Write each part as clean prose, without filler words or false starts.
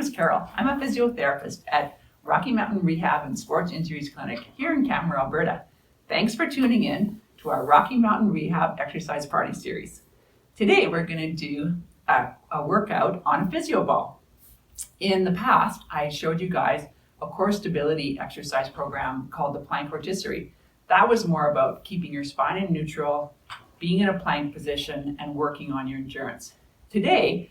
is Carol. I'm a physiotherapist at Rocky Mountain Rehab and Sports Injuries Clinic here in Camera, Alberta. Thanks for tuning in to our Rocky Mountain Rehab Exercise Party Series. Today we're going to do a workout on a physio ball. In the past, I showed you guys a core stability exercise program called the plank rotisserie. That was more about keeping your spine in neutral, being in a plank position, and working on your endurance. Today,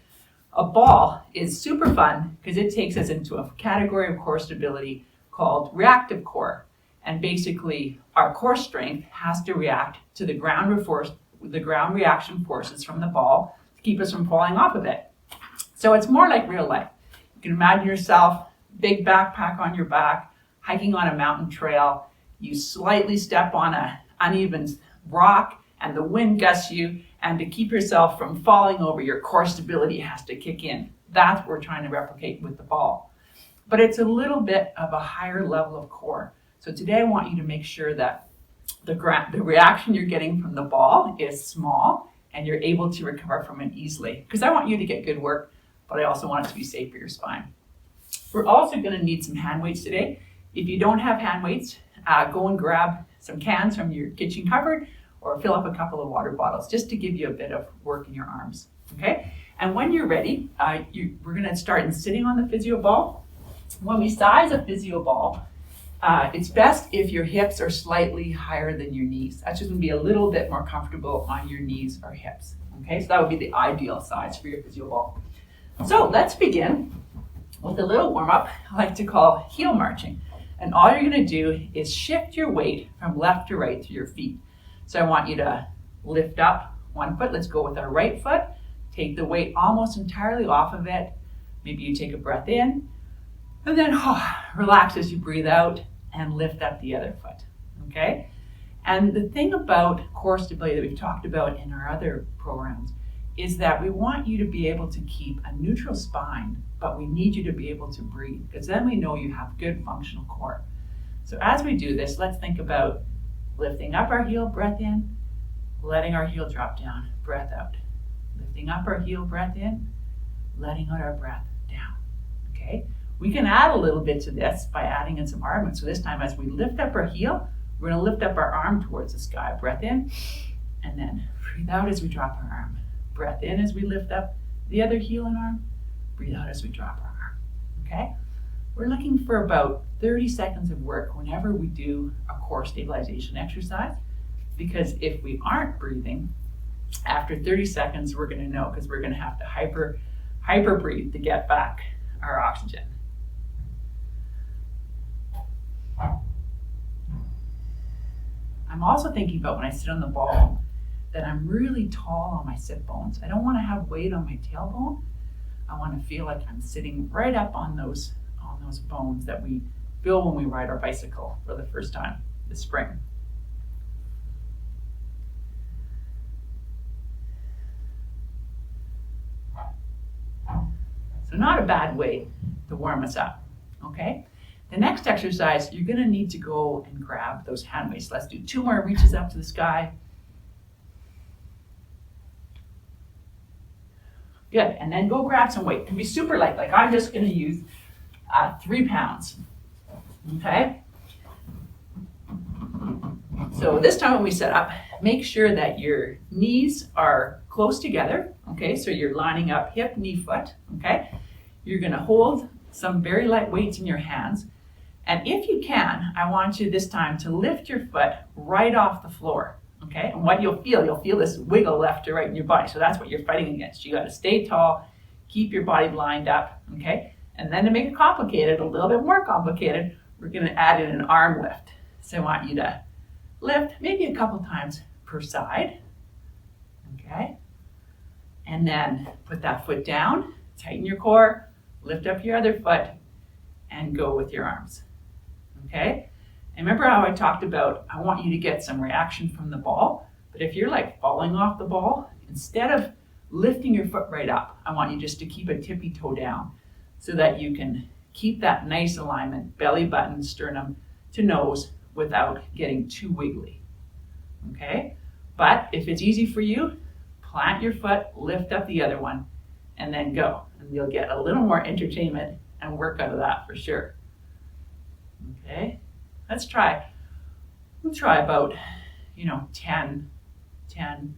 a ball is super fun because it takes us into a category of core stability called reactive core. And basically, our core strength has to react to the ground reaction forces from the ball to keep us from falling off of it. So it's more like real life. You can imagine yourself, big backpack on your back, hiking on a mountain trail. You slightly step on an uneven rock and the wind gusts you, and to keep yourself from falling over, your core stability has to kick in. That's what we're trying to replicate with the ball. But it's a little bit of a higher level of core. So today I want you to make sure that the reaction you're getting from the ball is small and you're able to recover from it easily. Because I want you to get good work, but I also want it to be safe for your spine. We're also going to need some hand weights today. If you don't have hand weights, go and grab some cans from your kitchen cupboard or fill up a couple of water bottles just to give you a bit of work in your arms, okay? And when you're ready, we're gonna start in sitting on the physio ball. When we size a physio ball, it's best if your hips are slightly higher than your knees. That's just gonna be a little bit more comfortable on your knees or hips, okay? So that would be the ideal size for your physio ball. So let's begin with a little warm up I like to call heel marching. And all you're gonna do is shift your weight from left to right through your feet. So I want you to lift up one foot. Let's go with our right foot. Take the weight almost entirely off of it. Maybe you take a breath in and then relax as you breathe out and lift up the other foot, okay? And the thing about core stability that we've talked about in our other programs is that we want you to be able to keep a neutral spine, but we need you to be able to breathe because then we know you have good functional core. So as we do this, let's think about lifting up our heel, breath in, letting our heel drop down, breath out. Lifting up our heel, breath in, letting out our breath down, okay? We can add a little bit to this by adding in some arm movement. So this time as we lift up our heel, we're gonna lift up our arm towards the sky. Breath in, and then breathe out as we drop our arm. Breath in as we lift up the other heel and arm. Breathe out as we drop our arm, okay? We're looking for about 30 seconds of work whenever we do a core stabilization exercise, because if we aren't breathing, after 30 seconds, we're gonna know because we're gonna have to hyper breathe to get back our oxygen. I'm also thinking about when I sit on the ball that I'm really tall on my sit bones. I don't wanna have weight on my tailbone. I wanna feel like I'm sitting right up on those bones that we feel when we ride our bicycle for the first time this spring. So not a bad way to warm us up, okay? The next exercise, you're gonna need to go and grab those hand weights. Let's do 2 more reaches up to the sky. Good, and then go grab some weight. It can be super light, like I'm just gonna use 3 pounds, okay? So this time when we set up, make sure that your knees are close together, okay? So you're lining up hip, knee, foot, okay? You're gonna hold some very light weights in your hands. And if you can, I want you this time to lift your foot right off the floor, okay? And what you'll feel this wiggle left to right in your body. So that's what you're fighting against. You gotta stay tall, keep your body lined up, okay? And then to make it complicated, a little bit more complicated, we're gonna add in an arm lift. So I want you to lift maybe a couple times per side, okay? And then put that foot down, tighten your core, lift up your other foot, and go with your arms, okay? And remember how I talked about, I want you to get some reaction from the ball, but if you're like falling off the ball, instead of lifting your foot right up, I want you just to keep a tippy toe down so that you can keep that nice alignment, belly button, sternum to nose without getting too wiggly, okay? But if it's easy for you, plant your foot, lift up the other one, and then go. And you'll get a little more entertainment and work out of that for sure. Okay, let's try. We'll try about, 10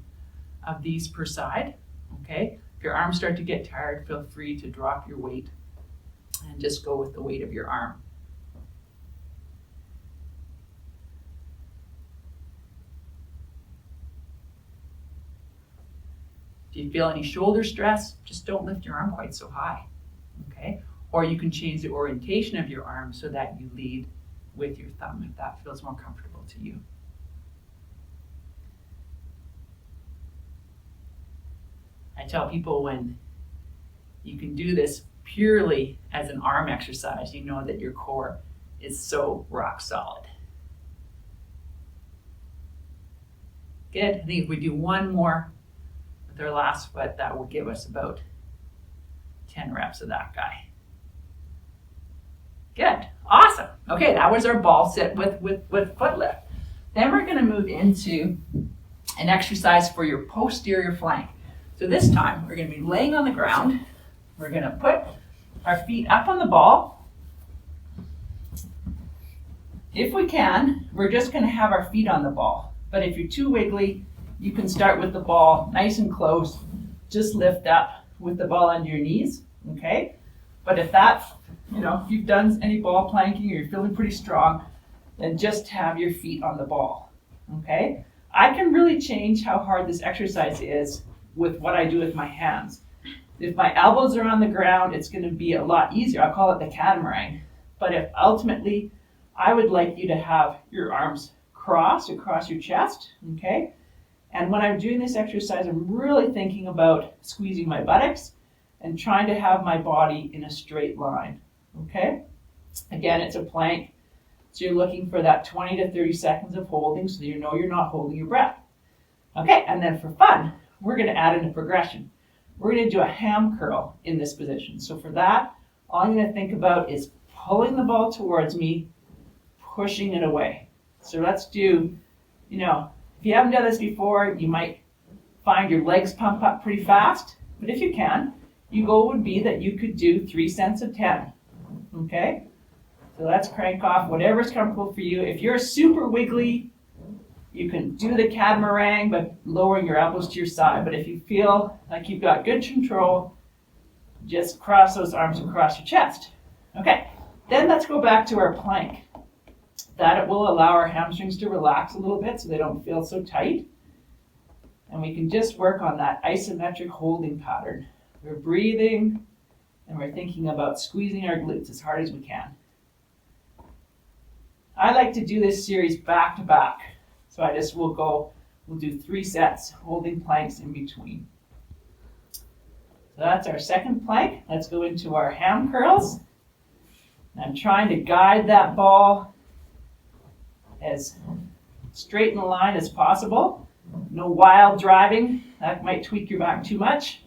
of these per side. Okay, if your arms start to get tired, feel free to drop your weight and just go with the weight of your arm. If you feel any shoulder stress, just don't lift your arm quite so high, okay? Or you can change the orientation of your arm so that you lead with your thumb if that feels more comfortable to you. I tell people when you can do this purely as an arm exercise, you know that your core is so rock solid. Good, I think if we do one more with our last foot, that will give us about 10 reps of that guy. Good, awesome. Okay, that was our ball sit with foot lift. Then we're gonna move into an exercise for your posterior flank. So this time, we're gonna be laying on the ground. We're gonna put our feet up on the ball. If we can, we're just gonna have our feet on the ball. But if you're too wiggly, you can start with the ball nice and close. Just lift up with the ball under your knees, okay? But if that's, if you've done any ball planking or you're feeling pretty strong, then just have your feet on the ball, okay? I can really change how hard this exercise is with what I do with my hands. If my elbows are on the ground, it's gonna be a lot easier. I'll call it the catamaran. But if ultimately, I would like you to have your arms cross across your chest, okay? And when I'm doing this exercise, I'm really thinking about squeezing my buttocks and trying to have my body in a straight line, okay? Again, it's a plank, so you're looking for that 20 to 30 seconds of holding so you know you're not holding your breath. Okay, and then for fun, we're gonna add in a progression. We're gonna do a ham curl in this position. So for that, all I'm gonna think about is pulling the ball towards me, pushing it away. So let's do, if you haven't done this before, you might find your legs pump up pretty fast, but if you can, your goal would be that you could do 3 sets of 10, okay? So let's crank off whatever's comfortable for you. If you're super wiggly, you can do the catamaran, but lowering your elbows to your side. But if you feel like you've got good control, just cross those arms across your chest. Okay, then let's go back to our plank. That will allow our hamstrings to relax a little bit so they don't feel so tight. And we can just work on that isometric holding pattern. We're breathing and we're thinking about squeezing our glutes as hard as we can. I like to do this series back to back. So we'll do 3 sets, holding planks in between. So that's our second plank. Let's go into our ham curls. I'm trying to guide that ball as straight in a line as possible. No wild driving, that might tweak your back too much.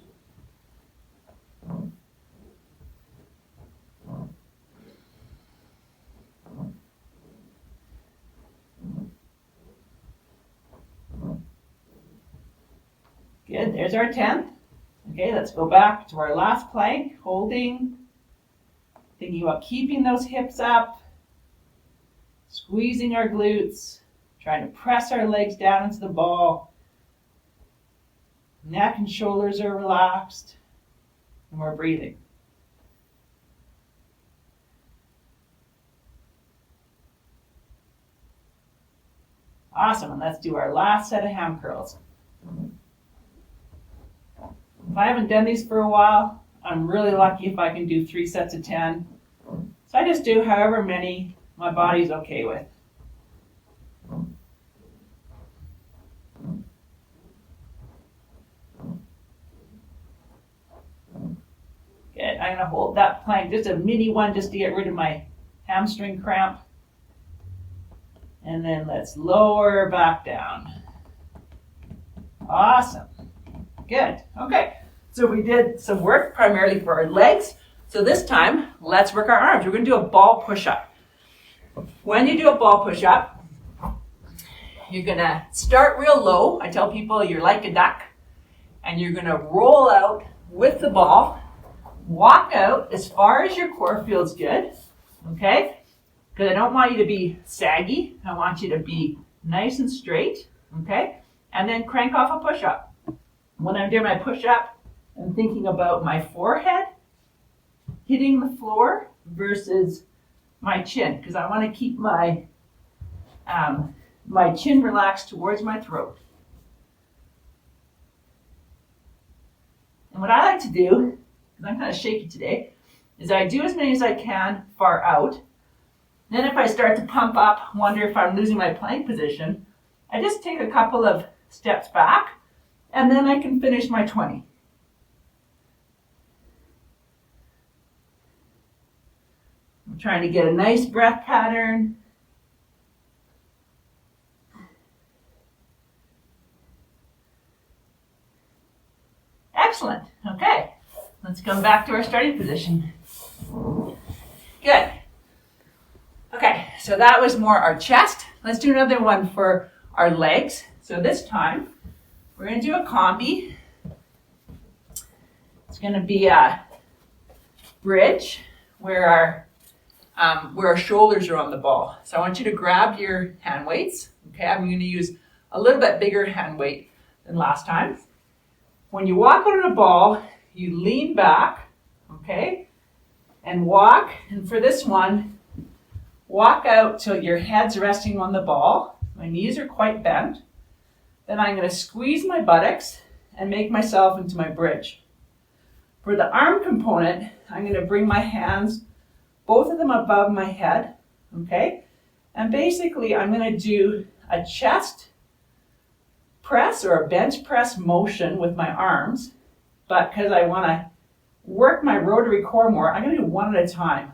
Good, there's our 10th. Okay, let's go back to our last plank, holding, thinking about keeping those hips up, squeezing our glutes, trying to press our legs down into the ball. Neck and shoulders are relaxed, and we're breathing. Awesome, and let's do our last set of ham curls. If I haven't done these for a while, I'm really lucky if I can do 3 sets of 10. So I just do however many my body's okay with. Good, I'm gonna hold that plank, just a mini one just to get rid of my hamstring cramp. And then let's lower back down. Awesome. Good. Okay. So we did some work primarily for our legs. So this time, let's work our arms. We're going to do a ball push-up. When you do a ball push-up, you're going to start real low. I tell people you're like a duck, and you're going to roll out with the ball. Walk out as far as your core feels good, okay? Because I don't want you to be saggy. I want you to be nice and straight, okay? And then crank off a push-up. When I'm doing my push-up, I'm thinking about my forehead hitting the floor versus my chin, because I want to keep my chin relaxed towards my throat. And what I like to do, because I'm kind of shaky today, is I do as many as I can far out. Then if I start to pump up, wonder if I'm losing my plank position, I just take a couple of steps back, and then I can finish my 20. I'm trying to get a nice breath pattern. Excellent. Okay, let's come back to our starting position. Good. Okay, so that was more our chest. Let's do another one for our legs. So this time, we're going to do a combi. It's going to be a bridge where our shoulders are on the ball. So I want you to grab your hand weights. Okay, I'm going to use a little bit bigger hand weight than last time. When you walk out on a ball, you lean back, okay, and walk. And for this one, walk out till your head's resting on the ball. My knees are quite bent. Then I'm going to squeeze my buttocks and make myself into my bridge. For the arm component, I'm going to bring my hands, both of them above my head, okay? And basically, I'm going to do a chest press or a bench press motion with my arms, but because I want to work my rotary core more, I'm going to do one at a time.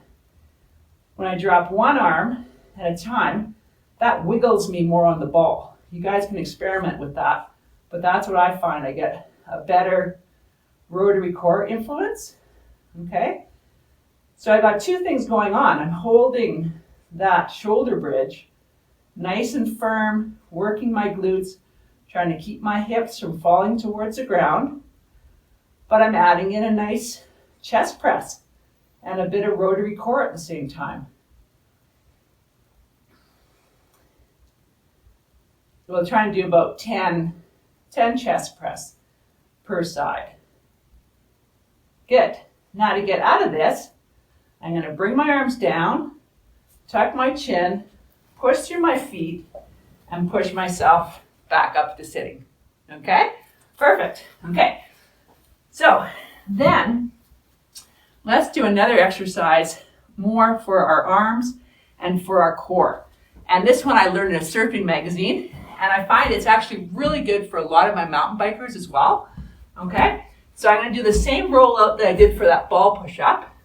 When I drop one arm at a time, that wiggles me more on the ball. You guys can experiment with that, but that's what I find. I get a better rotary core influence, okay? So I got two things going on. I'm holding that shoulder bridge nice and firm, working my glutes, trying to keep my hips from falling towards the ground, but I'm adding in a nice chest press and a bit of rotary core at the same time. We'll try and do about 10 chest press per side. Good. Now to get out of this, I'm going to bring my arms down, tuck my chin, push through my feet, and push myself back up to sitting. Okay? Perfect. Okay. So then let's do another exercise more for our arms and for our core. And this one I learned in a surfing magazine, and I find it's actually really good for a lot of my mountain bikers as well. Okay? So I'm going to do the same rollout that I did for that ball push-up.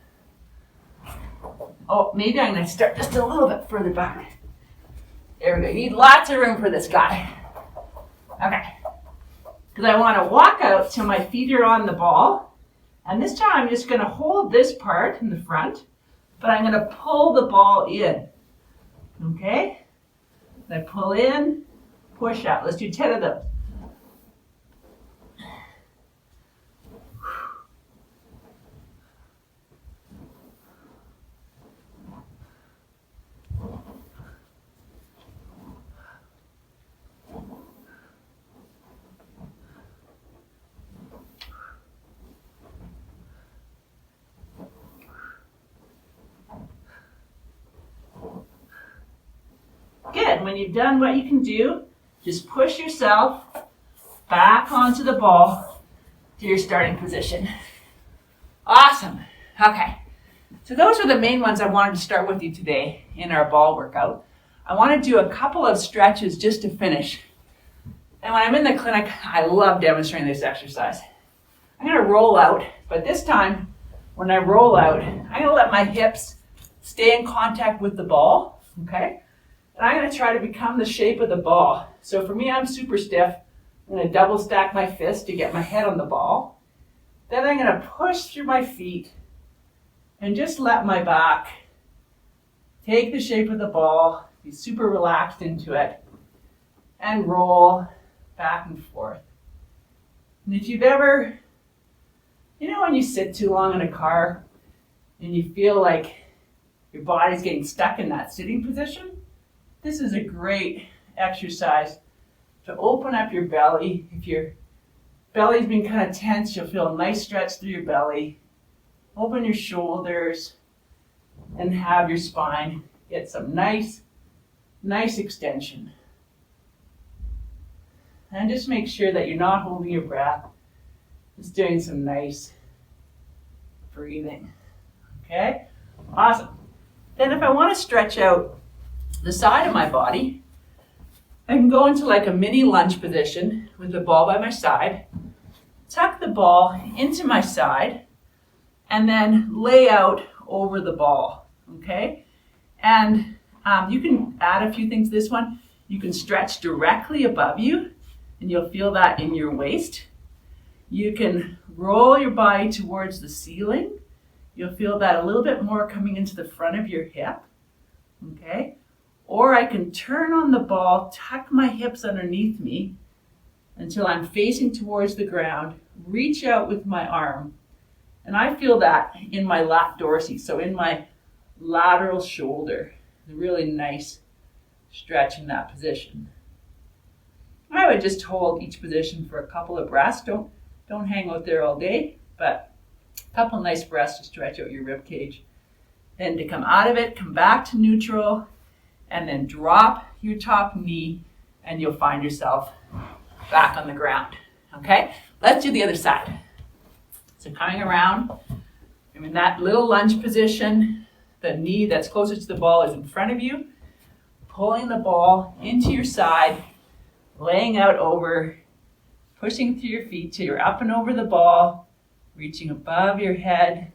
Oh, maybe I'm going to start just a little bit further back. There we go. You need lots of room for this guy. Okay. Because I want to walk out till my feet are on the ball. And this time I'm just going to hold this part in the front, but I'm going to pull the ball in. Okay? I pull in, push out. Let's do 10 of those. Good. When you've done what you can do, just push yourself back onto the ball to your starting position. Awesome. Okay. So those are the main ones I wanted to start with you today in our ball workout. I want to do a couple of stretches just to finish. And when I'm in the clinic, I love demonstrating this exercise. I'm going to roll out, but this time when I roll out, I'm going to let my hips stay in contact with the ball, okay? And I'm going to try to become the shape of the ball. So for me, I'm super stiff. I'm going to double stack my fist to get my head on the ball. Then I'm going to push through my feet and just let my back take the shape of the ball, be super relaxed into it, and roll back and forth. And if you've ever You know when you sit too long in a car and you feel like your body's getting stuck in that sitting position? This is a great exercise to open up your belly. If your belly's been kind of tense, you'll feel a nice stretch through your belly. Open your shoulders and have your spine get some nice extension. And just make sure that you're not holding your breath. Just doing some nice breathing. Okay? Awesome. Then if I want to stretch out the side of my body, I can go into like a mini lunge position with the ball by my side, tuck the ball into my side, and then lay out over the ball, okay? And you can add a few things to this one. You can stretch directly above you, and you'll feel that in your waist. You can roll your body towards the ceiling. You'll feel that a little bit more coming into the front of your hip, okay? Or I can turn on the ball, tuck my hips underneath me until I'm facing towards the ground, reach out with my arm, and I feel that in my lat dorsi, so in my lateral shoulder. A really nice stretch in that position. I would just hold each position for a couple of breaths. Don't hang out there all day, but a couple nice breaths to stretch out your rib cage. Then to come out of it, come back to neutral, and then drop your top knee, and you'll find yourself back on the ground. Okay? Let's do the other side. So coming around, I'm in that little lunge position. The knee that's closest to the ball is in front of you. Pulling the ball into your side, laying out over, pushing through your feet till you're up and over the ball, reaching above your head.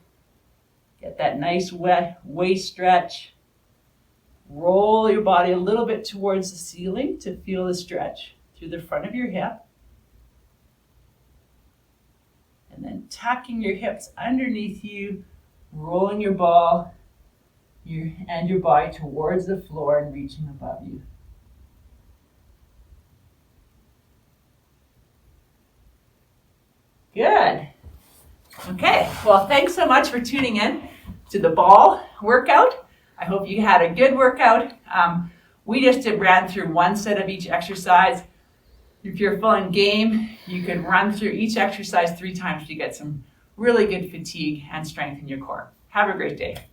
Get that nice wet waist stretch. Roll your body a little bit towards the ceiling to feel the stretch through the front of your hip. And then tucking your hips underneath you, rolling your ball and your body towards the floor and reaching above you. Good. Okay, well, thanks so much for tuning in to the ball workout. I hope you had a good workout. We just ran through one set of each exercise. If you're feeling game, you can run through each exercise 3 times to get some really good fatigue and strength in your core. Have a great day.